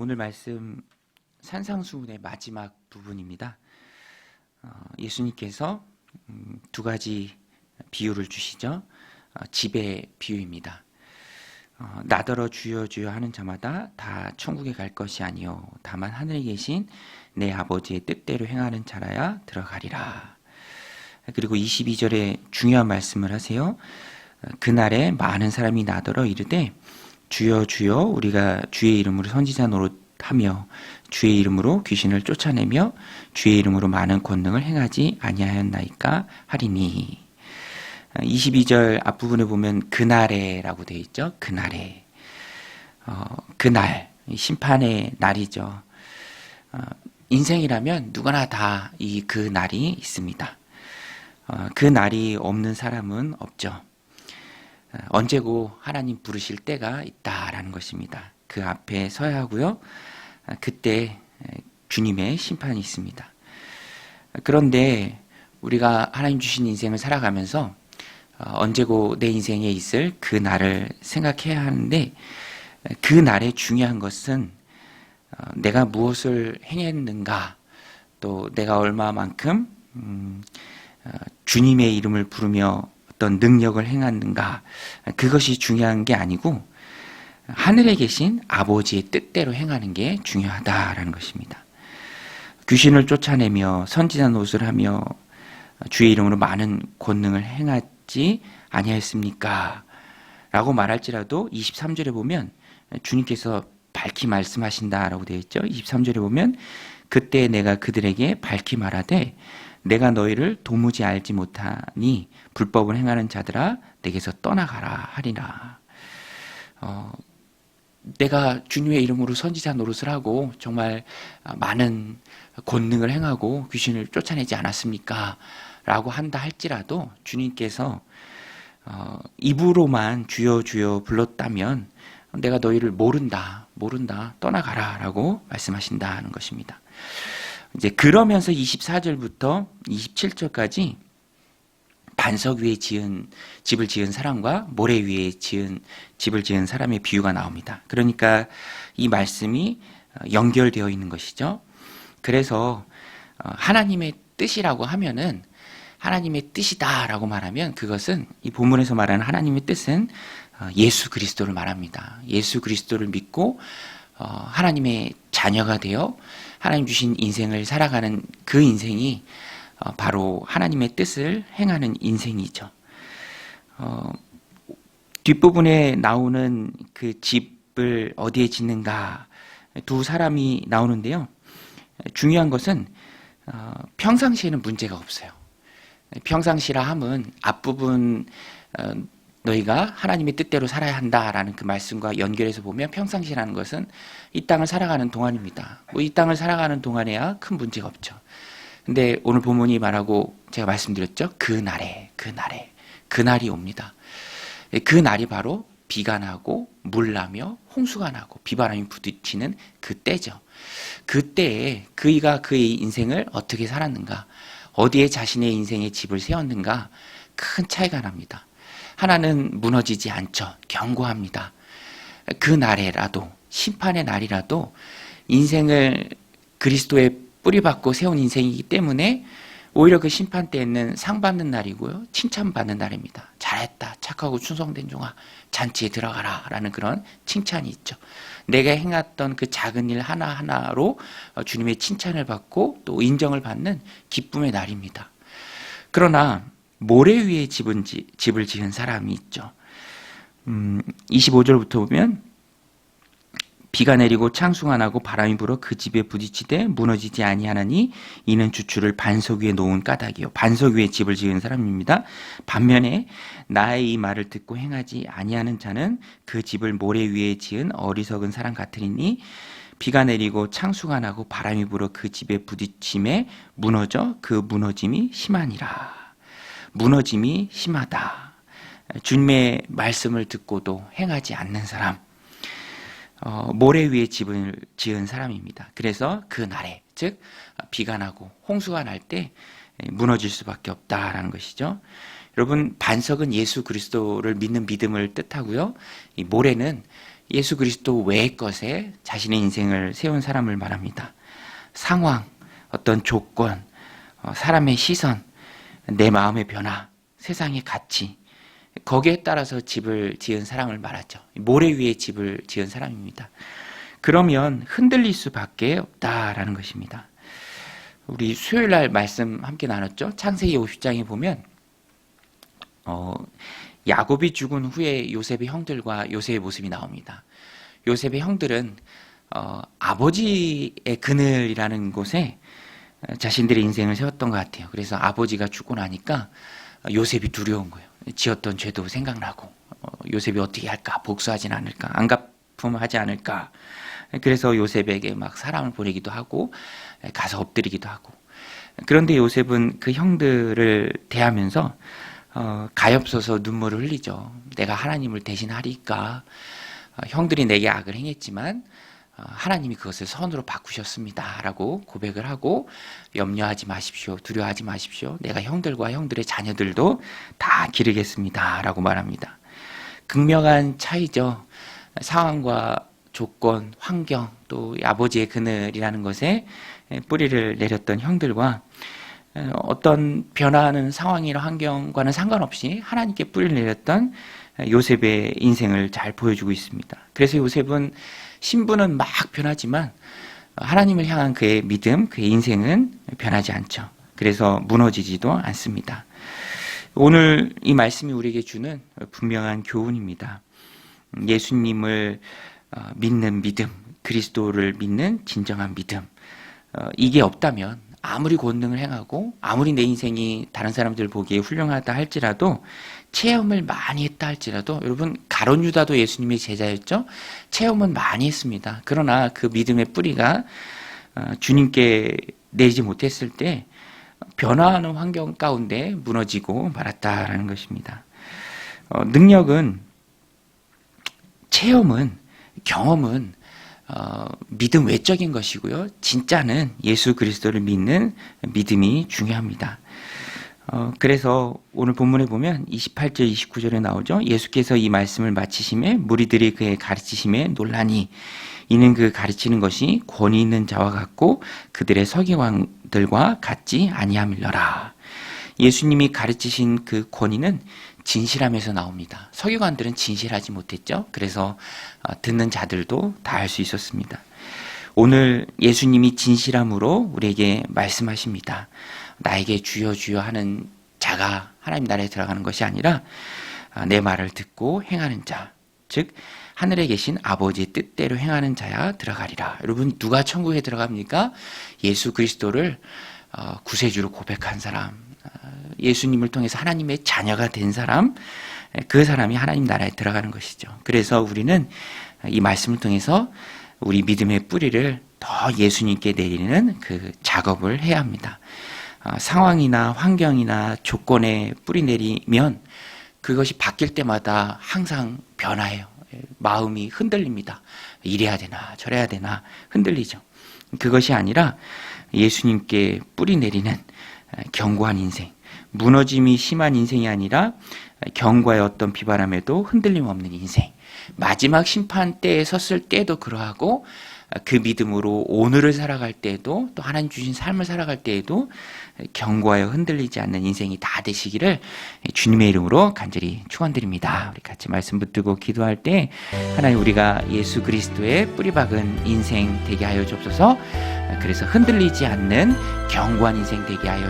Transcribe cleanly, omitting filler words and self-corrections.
오늘 말씀 산상수훈의 마지막 부분입니다. 예수님께서 두 가지 비유를 주시죠. 집의 비유입니다. 나더러 주여 주여 하는 자마다 다 천국에 갈 것이 아니요 다만 하늘에 계신 내 아버지의 뜻대로 행하는 자라야 들어가리라. 그리고 22절에 중요한 말씀을 하세요. 그날에 많은 사람이 나더러 이르되 주여 주여 우리가 주의 이름으로 선지자 노릇하며 주의 이름으로 귀신을 쫓아내며 주의 이름으로 많은 권능을 행하지 아니하였나이까 하리니. 22절 앞부분에 보면 그날에라고 되어 있죠. 그날에. 그날, 심판의 날이죠. 인생이라면 누구나 다 이 그날이 있습니다. 그 날이 없는 사람은 없죠. 언제고 하나님 부르실 때가 있다라는 것입니다. 그 앞에 서야 하고요. 그때 주님의 심판이 있습니다. 그런데 우리가 하나님 주신 인생을 살아가면서 언제고 내 인생에 있을 그 날을 생각해야 하는데, 그 날에 중요한 것은 내가 무엇을 행했는가, 또 내가 얼마만큼 주님의 이름을 부르며 어떤 능력을 행했는가, 그것이 중요한 게 아니고 하늘에 계신 아버지의 뜻대로 행하는 게 중요하다라는 것입니다. 귀신을 쫓아내며 선지자 노릇을 하며 주의 이름으로 많은 권능을 행하지 아니하였습니까? 라고 말할지라도 23절에 보면 주님께서 밝히 말씀하신다라고 되어 있죠. 23절에 보면 그때 내가 그들에게 밝히 말하되 내가 너희를 도무지 알지 못하니 불법을 행하는 자들아 내게서 떠나가라 하리라. 내가 주님의 이름으로 선지자 노릇을 하고 정말 많은 권능을 행하고 귀신을 쫓아내지 않았습니까? 라고 한다 할지라도 주님께서 입으로만 주여 주여 불렀다면 내가 너희를 모른다 떠나가라 라고 말씀하신다는 것입니다. 이제 그러면서 24절부터 27절까지 반석 위에 집을 지은 사람과 모래 위에 집을 지은 사람의 비유가 나옵니다. 그러니까 이 말씀이 연결되어 있는 것이죠. 그래서 하나님의 뜻이라고 하면은 하나님의 뜻이다라고 말하면 그것은 이 본문에서 말하는 하나님의 뜻은 예수 그리스도를 말합니다. 예수 그리스도를 믿고 하나님의 자녀가 되어 하나님 주신 인생을 살아가는 그 인생이 바로 하나님의 뜻을 행하는 인생이죠. 뒷부분에 나오는 그 집을 어디에 짓는가, 두 사람이 나오는데요. 중요한 것은 평상시에는 문제가 없어요. 평상시라 함은 앞부분 너희가 하나님의 뜻대로 살아야 한다라는 그 말씀과 연결해서 보면 평상시라는 것은 이 땅을 살아가는 동안입니다. 이 땅을 살아가는 동안에야 큰 문제가 없죠. 근데 오늘 본문이 말하고 제가 말씀드렸죠. 그날이 옵니다. 그 날이 바로 비가 나고 물 나며 홍수가 나고 비바람이 부딪히는 그때죠. 그때에 그이가 그의 인생을 어떻게 살았는가, 어디에 자신의 인생의 집을 세웠는가, 큰 차이가 납니다. 하나는 무너지지 않죠. 견고합니다. 그 날에라도, 심판의 날이라도 인생을 그리스도의 뿌리박고 세운 인생이기 때문에 오히려 그 심판 때에는 상 받는 날이고요. 칭찬받는 날입니다. 잘했다. 착하고 충성된 종아. 잔치에 들어가라. 라는 그런 칭찬이 있죠. 내가 행했던 그 작은 일 하나하나로 주님의 칭찬을 받고 또 인정을 받는 기쁨의 날입니다. 그러나 모래 위에 집을 지은 사람이 있죠. 25절부터 보면 비가 내리고 창수가 나고 바람이 불어 그 집에 부딪히되 무너지지 아니하나니 이는 주추를 반석 위에 놓은 까닭이요. 반석 위에 집을 지은 사람입니다. 반면에 나의 이 말을 듣고 행하지 아니하는 자는 그 집을 모래 위에 지은 어리석은 사람 같으리니 비가 내리고 창수가 나고 바람이 불어 그 집에 부딪힘에 무너져 그 무너짐이 심하니라. 무너짐이 심하다. 주님의 말씀을 듣고도 행하지 않는 사람, 모래 위에 집을 지은 사람입니다. 그래서 그 날에, 즉 비가 나고 홍수가 날 때 무너질 수밖에 없다라는 것이죠. 여러분, 반석은 예수 그리스도를 믿는 믿음을 뜻하고요. 이 모래는 예수 그리스도 외의 것에 자신의 인생을 세운 사람을 말합니다. 상황, 어떤 조건, 사람의 시선, 내 마음의 변화, 세상의 가치, 거기에 따라서 집을 지은 사람을 말하죠. 모래 위에 집을 지은 사람입니다. 그러면 흔들릴 수밖에 없다라는 것입니다. 우리 수요일 날 말씀 함께 나눴죠. 창세기 50장에 보면 야곱이 죽은 후에 요셉의 형들과 요셉의 모습이 나옵니다. 요셉의 형들은 아버지의 그늘이라는 곳에 자신들의 인생을 세웠던 것 같아요. 그래서 아버지가 죽고 나니까 요셉이 두려운 거예요. 지었던 죄도 생각나고 요셉이 어떻게 할까? 복수하진 않을까? 안갚음하지 않을까? 그래서 요셉에게 막 사람을 보내기도 하고 가서 엎드리기도 하고. 그런데 요셉은 그 형들을 대하면서 가엾어서 눈물을 흘리죠. 내가 하나님을 대신하리까? 형들이 내게 악을 행했지만 하나님이 그것을 선으로 바꾸셨습니다 라고 고백을 하고, 염려하지 마십시오, 두려워하지 마십시오, 내가 형들과 형들의 자녀들도 다 기르겠습니다 라고 말합니다. 극명한 차이죠. 상황과 조건, 환경, 또 아버지의 그늘이라는 것에 뿌리를 내렸던 형들과 어떤 변화하는 상황이나 환경과는 상관없이 하나님께 뿌리를 내렸던 요셉의 인생을 잘 보여주고 있습니다. 그래서 요셉은 신분은 막 변하지만 하나님을 향한 그의 믿음, 그의 인생은 변하지 않죠. 그래서 무너지지도 않습니다. 오늘 이 말씀이 우리에게 주는 분명한 교훈입니다. 예수님을 믿는 믿음, 그리스도를 믿는 진정한 믿음, 이게 없다면 아무리 권능을 행하고 아무리 내 인생이 다른 사람들 보기에 훌륭하다 할지라도, 체험을 많이 했다 할지라도, 여러분 가룟 유다도 예수님의 제자였죠. 체험은 많이 했습니다. 그러나 그 믿음의 뿌리가 주님께 내지 못했을 때 변화하는 환경 가운데 무너지고 말았다라는 것입니다. 능력은, 체험은, 경험은 믿음 외적인 것이고요. 진짜는 예수 그리스도를 믿는 믿음이 중요합니다. 그래서 오늘 본문에 보면 28절 29절에 나오죠. 예수께서 이 말씀을 마치심에 무리들이 그의 가르치심에 놀라니 이는 그 가르치는 것이 권위 있는 자와 같고 그들의 서기관들과 같지 아니함일러라. 예수님이 가르치신 그 권위는 진실함에서 나옵니다. 서기관들은 진실하지 못했죠. 그래서 듣는 자들도 다 알 수 있었습니다. 오늘 예수님이 진실함으로 우리에게 말씀하십니다. 나에게 주여 주여 하는 자가 하나님 나라에 들어가는 것이 아니라 내 말을 듣고 행하는 자, 즉 하늘에 계신 아버지의 뜻대로 행하는 자야 들어가리라. 여러분, 누가 천국에 들어갑니까? 예수 그리스도를 구세주로 고백한 사람, 예수님을 통해서 하나님의 자녀가 된 사람, 그 사람이 하나님 나라에 들어가는 것이죠. 그래서 우리는 이 말씀을 통해서 우리 믿음의 뿌리를 더 예수님께 내리는 그 작업을 해야 합니다. 상황이나 환경이나 조건에 뿌리 내리면 그것이 바뀔 때마다 항상 변화해요. 마음이 흔들립니다. 이래야 되나 저래야 되나 흔들리죠. 그것이 아니라 예수님께 뿌리 내리는 견고한 인생, 무너짐이 심한 인생이 아니라 경과의 어떤 비바람에도 흔들림 없는 인생, 마지막 심판 때에 섰을 때도 그러하고 그 믿음으로 오늘을 살아갈 때에도, 또 하나님 주신 삶을 살아갈 때에도 견고하여 흔들리지 않는 인생이 다 되시기를 주님의 이름으로 간절히 축원드립니다. 우리 같이 말씀 붙들고 기도할 때, 하나님, 우리가 예수 그리스도의 뿌리박은 인생 되게 하여 주옵소서. 그래서 흔들리지 않는 견고한 인생 되게 하여